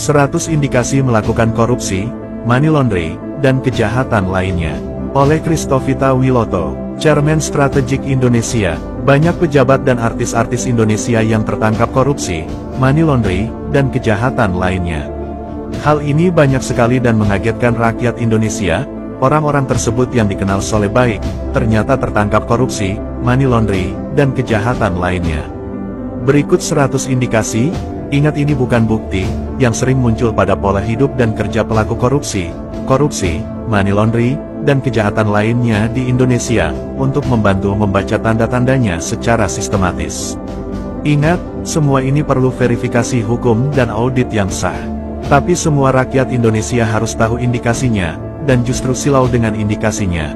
100 indikasi melakukan korupsi, money laundering, dan kejahatan lainnya. Oleh Christovita Wiloto, Chairman Strategik Indonesia. Banyak pejabat dan artis-artis Indonesia yang tertangkap korupsi, money laundering, dan kejahatan lainnya. Hal ini banyak sekali dan mengagetkan rakyat Indonesia. Orang-orang tersebut yang dikenal soleh baik, ternyata tertangkap korupsi, money laundering, dan kejahatan lainnya. Berikut 100 indikasi, ingat ini bukan bukti, yang sering muncul pada pola hidup dan kerja pelaku korupsi, money laundering, dan kejahatan lainnya di Indonesia, untuk membantu membaca tanda-tandanya secara sistematis. Ingat, semua ini perlu verifikasi hukum dan audit yang sah. Tapi semua rakyat Indonesia harus tahu indikasinya, dan justru silau dengan indikasinya.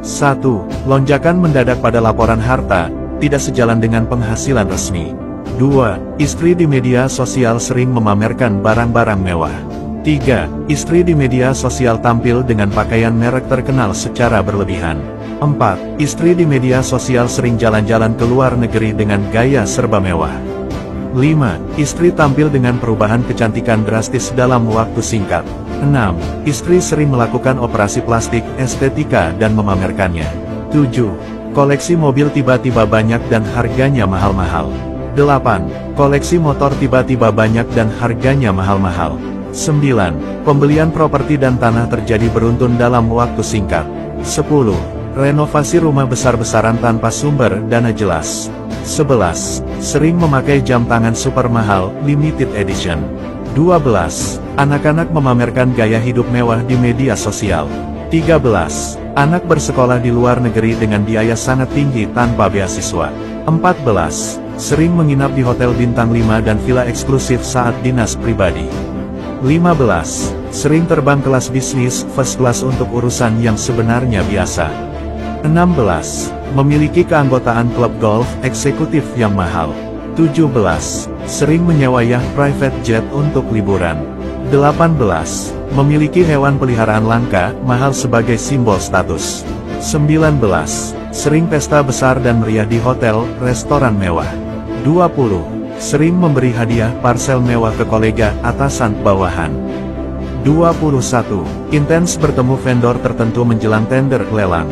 1. Lonjakan mendadak pada laporan harta, tidak sejalan dengan penghasilan resmi. 2. Istri di media sosial sering memamerkan barang-barang mewah. 3. Istri di media sosial tampil dengan pakaian merek terkenal secara berlebihan. 4. Istri di media sosial sering jalan-jalan ke luar negeri dengan gaya serba mewah. 5. Istri tampil dengan perubahan kecantikan drastis dalam waktu singkat. 6. Istri sering melakukan operasi plastik, estetika dan memamerkannya. 7. Koleksi mobil tiba-tiba banyak dan harganya mahal-mahal. 8. Koleksi motor tiba-tiba banyak dan harganya mahal-mahal. 9. Pembelian properti dan tanah terjadi beruntun dalam waktu singkat. 10. Renovasi rumah besar-besaran tanpa sumber dana jelas. 11. Sering memakai jam tangan super mahal, limited edition. 12. Anak-anak memamerkan gaya hidup mewah di media sosial. 13. Anak bersekolah di luar negeri dengan biaya sangat tinggi tanpa beasiswa. 14. Sering menginap di hotel bintang 5 dan villa eksklusif saat dinas pribadi. 15. Sering terbang kelas bisnis first class untuk urusan yang sebenarnya biasa. 16. Memiliki keanggotaan klub golf eksekutif yang mahal. 17. Sering menyewa yacht private jet untuk liburan. 18. Memiliki hewan peliharaan langka, mahal sebagai simbol status. 19. Sering pesta besar dan meriah di hotel, restoran mewah. 20. Sering memberi hadiah parsel mewah ke kolega, atasan, bawahan. 21. Intens bertemu vendor tertentu menjelang tender lelang.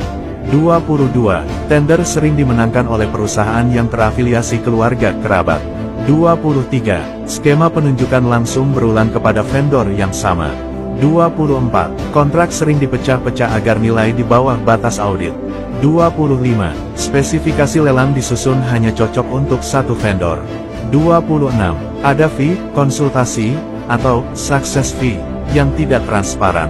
22. Tender sering dimenangkan oleh perusahaan yang terafiliasi keluarga kerabat. 23. Skema penunjukan langsung berulang kepada vendor yang sama. 24. Kontrak sering dipecah-pecah agar nilai di bawah batas audit. 25. Spesifikasi lelang disusun hanya cocok untuk satu vendor. 26. Ada fee, konsultasi, atau success fee, yang tidak transparan.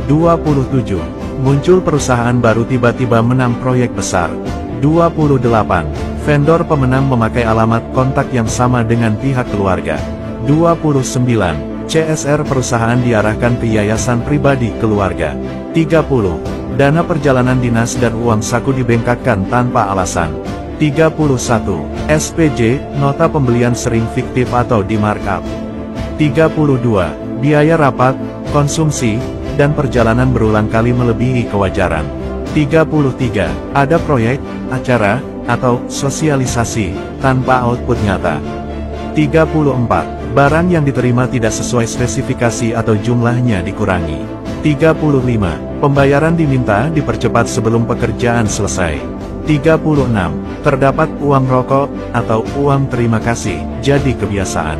27. Muncul perusahaan baru tiba-tiba menang proyek besar. 28. Vendor pemenang memakai alamat kontak yang sama dengan pihak keluarga. 29. CSR perusahaan diarahkan ke yayasan pribadi keluarga. 30. Dana perjalanan dinas dan uang saku dibengkakkan tanpa alasan. 31. SPJ, nota pembelian sering fiktif atau di markup. 32. Biaya rapat, konsumsi, dan perjalanan berulang kali melebihi kewajaran. 33. Ada proyek, acara, atau sosialisasi, tanpa output nyata. 34. Barang yang diterima tidak sesuai spesifikasi atau jumlahnya dikurangi. 35. Pembayaran diminta dipercepat sebelum pekerjaan selesai. 36. Terdapat uang rokok, atau uang terima kasih, jadi kebiasaan.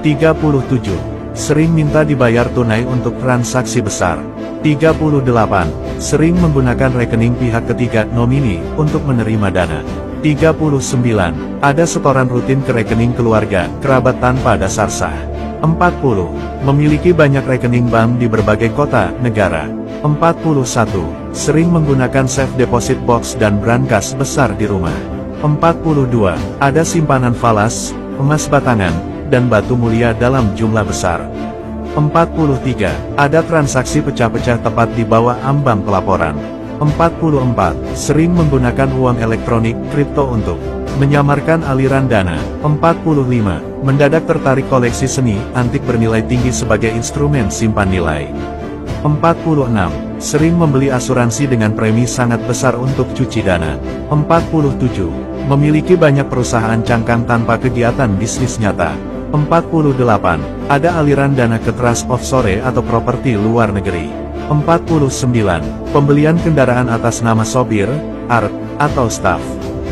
37. Sering minta dibayar tunai untuk transaksi besar. 38. Sering menggunakan rekening pihak ketiga nomini untuk menerima dana. 39. Ada setoran rutin ke rekening keluarga, kerabat tanpa dasar sah. 40. Memiliki banyak rekening bank di berbagai kota, negara. 41. Sering menggunakan safe deposit box dan brankas besar di rumah. 42. Ada simpanan falas, emas batangan, dan batu mulia dalam jumlah besar. 43. Ada transaksi pecah-pecah tepat di bawah ambang pelaporan. 44. Sering menggunakan uang elektronik, kripto untuk menyamarkan aliran dana. 45. Mendadak tertarik koleksi seni, antik bernilai tinggi sebagai instrumen simpan nilai. 46. Sering membeli asuransi dengan premi sangat besar untuk cuci dana. 47. Memiliki banyak perusahaan cangkang tanpa kegiatan bisnis nyata. 48. Ada aliran dana ke trust offshore atau properti luar negeri. 49. Pembelian kendaraan atas nama sopir, ART, atau staf.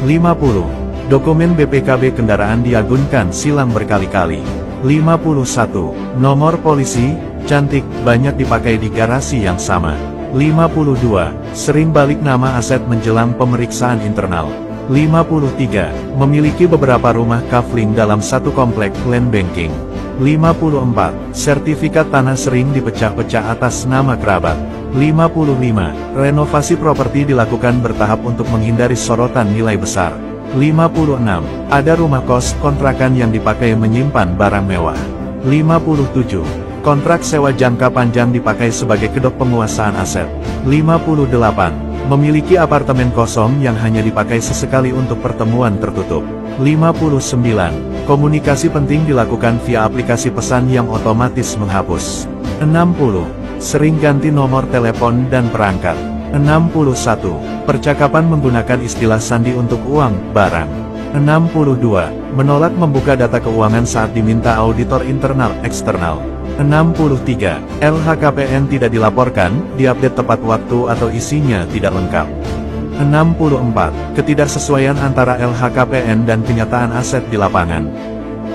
50. Dokumen BPKB kendaraan diagunkan silang berkali-kali. 51. Nomor polisi, cantik, banyak dipakai di garasi yang sama. 52. Sering balik nama aset menjelang pemeriksaan internal. 53. Memiliki beberapa rumah kafling dalam satu komplek land banking. 54. Sertifikat tanah sering dipecah-pecah atas nama kerabat. 55. Renovasi properti dilakukan bertahap untuk menghindari sorotan nilai besar. 56. Ada rumah kos kontrakan yang dipakai menyimpan barang mewah. 57. Kontrak sewa jangka panjang dipakai sebagai kedok penguasaan aset. 58. Memiliki apartemen kosong yang hanya dipakai sesekali untuk pertemuan tertutup. 59. Komunikasi penting dilakukan via aplikasi pesan yang otomatis menghapus. 60. Sering ganti nomor telepon dan perangkat. 61. Percakapan menggunakan istilah sandi untuk uang, barang. 62. Menolak membuka data keuangan saat diminta auditor internal, eksternal. 63. LHKPN tidak dilaporkan, diupdate tepat waktu atau isinya tidak lengkap. 64. Ketidaksesuaian antara LHKPN dan kenyataan aset di lapangan.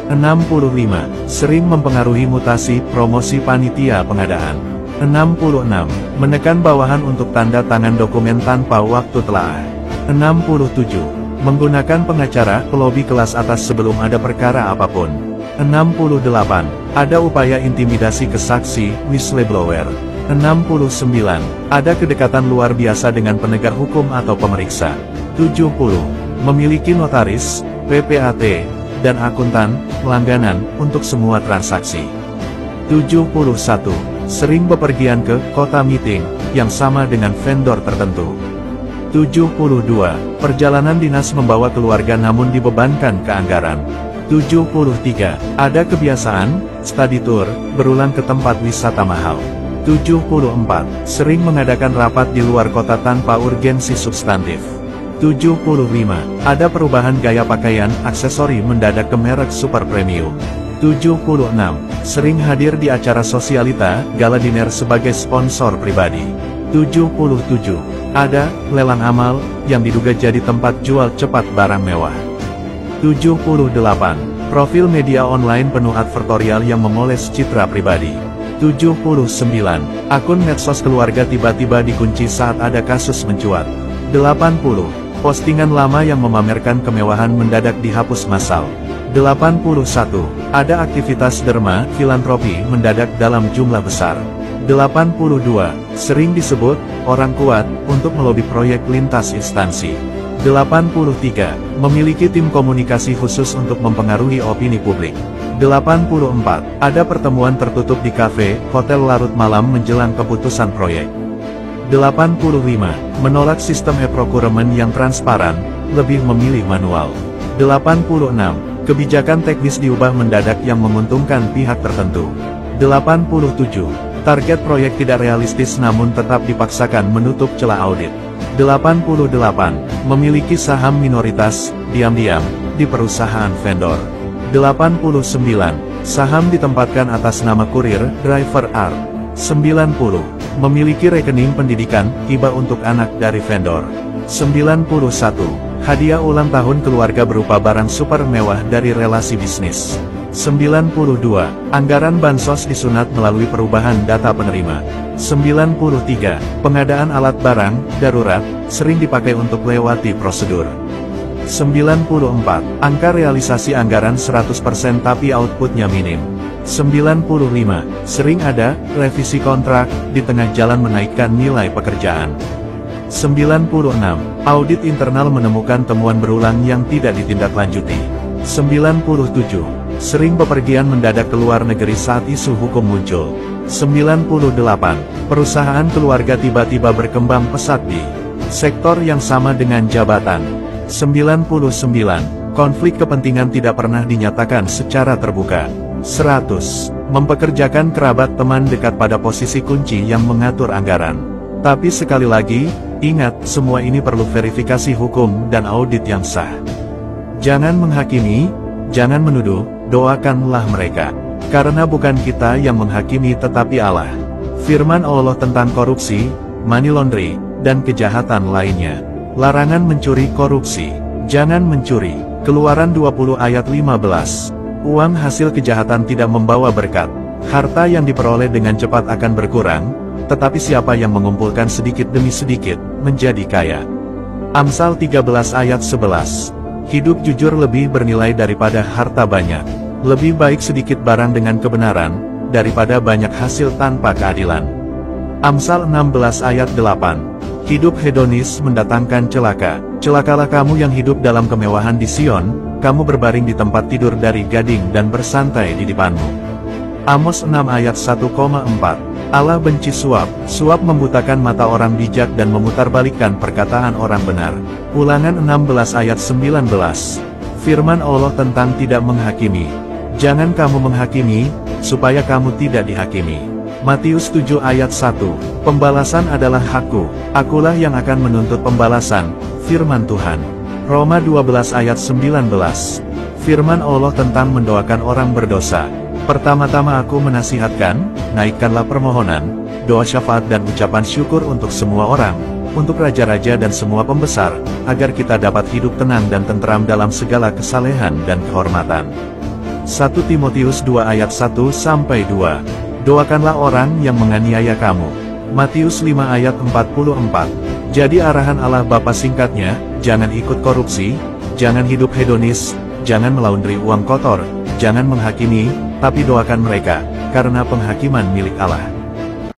65. Sering mempengaruhi mutasi, promosi panitia pengadaan. 66. Menekan bawahan untuk tanda tangan dokumen tanpa waktu telaah. 67. Menggunakan pengacara, pelobi kelas atas sebelum ada perkara apapun. 68. Ada upaya intimidasi ke saksi, whistleblower. 69. Ada kedekatan luar biasa dengan penegak hukum atau pemeriksa. 70. Memiliki notaris, PPAT, dan akuntan, langganan, untuk semua transaksi. 71. Sering bepergian ke kota meeting, yang sama dengan vendor tertentu. 72. Perjalanan dinas membawa keluarga namun dibebankan ke anggaran. 73. Ada kebiasaan, study tour, berulang ke tempat wisata mahal. 74. Sering mengadakan rapat di luar kota tanpa urgensi substantif. 75. Ada perubahan gaya pakaian, aksesori mendadak ke merek super premium. 76. Sering hadir di acara sosialita, gala dinner sebagai sponsor pribadi. 77. Ada lelang amal, yang diduga jadi tempat jual cepat barang mewah. 78. Profil media online penuh advertorial yang memoles citra pribadi. 79. Akun medsos keluarga tiba-tiba dikunci saat ada kasus mencuat. 80. Postingan lama yang memamerkan kemewahan mendadak dihapus massal. 81. Ada aktivitas derma, filantropi mendadak dalam jumlah besar. 82. Sering disebut orang kuat untuk melobi proyek lintas instansi. 83. Memiliki tim komunikasi khusus untuk mempengaruhi opini publik. 84. Ada pertemuan tertutup di kafe, hotel larut malam menjelang keputusan proyek. 85. Menolak sistem e-procurement yang transparan, lebih memilih manual. 86. Kebijakan teknis diubah mendadak yang menguntungkan pihak tertentu. 87. Target proyek tidak realistis namun tetap dipaksakan menutup celah audit. 88. Memiliki saham minoritas, diam-diam, di perusahaan vendor. 89. Saham ditempatkan atas nama kurir, driver art. 90. Memiliki rekening pendidikan, hibah untuk anak dari vendor. 91. Hadiah ulang tahun keluarga berupa barang super mewah dari relasi bisnis. 92. Anggaran bansos disunat melalui perubahan data penerima. 93. Pengadaan alat barang, darurat, sering dipakai untuk lewati prosedur. 94. Angka realisasi anggaran 100% tapi outputnya minim. 95. Sering ada revisi kontrak, di tengah jalan menaikkan nilai pekerjaan. 96. Audit internal menemukan temuan berulang yang tidak ditindaklanjuti. 97. Sering bepergian mendadak ke luar negeri saat isu hukum muncul. 98. Perusahaan keluarga tiba-tiba berkembang pesat di sektor yang sama dengan jabatan. 99. Konflik kepentingan tidak pernah dinyatakan secara terbuka. 100. Mempekerjakan kerabat teman dekat pada posisi kunci yang mengatur anggaran. Tapi sekali lagi, ingat, semua ini perlu verifikasi hukum dan audit yang sah. Jangan menghakimi, jangan menuduh, doakanlah mereka. Karena bukan kita yang menghakimi tetapi Allah. Firman Allah tentang korupsi, money laundry, dan kejahatan lainnya. Larangan mencuri korupsi. Jangan mencuri. Keluaran 20 ayat 15. Uang hasil kejahatan tidak membawa berkat. Harta yang diperoleh dengan cepat akan berkurang, tetapi siapa yang mengumpulkan sedikit demi sedikit, menjadi kaya. Amsal 13 ayat 11. Hidup jujur lebih bernilai daripada harta banyak. Lebih baik sedikit barang dengan kebenaran, daripada banyak hasil tanpa keadilan. Amsal 16 ayat 8. Hidup hedonis mendatangkan celaka. Celakalah kamu yang hidup dalam kemewahan di Sion, kamu berbaring di tempat tidur dari gading dan bersantai di dipanmu. Amos 6 ayat 1,4. Allah benci suap. Suap membutakan mata orang bijak dan memutarbalikkan perkataan orang benar. Ulangan 16 ayat 19. Firman Allah tentang tidak menghakimi. Jangan kamu menghakimi, supaya kamu tidak dihakimi. Matius 7 ayat 1. Pembalasan adalah hakku, akulah yang akan menuntut pembalasan, firman Tuhan. Roma 12 ayat 19. Firman Allah tentang mendoakan orang berdosa. Pertama-tama aku menasihatkan, naikkanlah permohonan, doa syafaat dan ucapan syukur untuk semua orang, untuk raja-raja dan semua pembesar, agar kita dapat hidup tenang dan tentram dalam segala kesalehan dan kehormatan. 1 Timotius 2 ayat 1-2. Doakanlah orang yang menganiaya kamu. Matius 5 ayat 44. Jadi arahan Allah Bapa singkatnya, jangan ikut korupsi, jangan hidup hedonis, jangan melaundri uang kotor, jangan menghakimi, tapi doakan mereka, karena penghakiman milik Allah.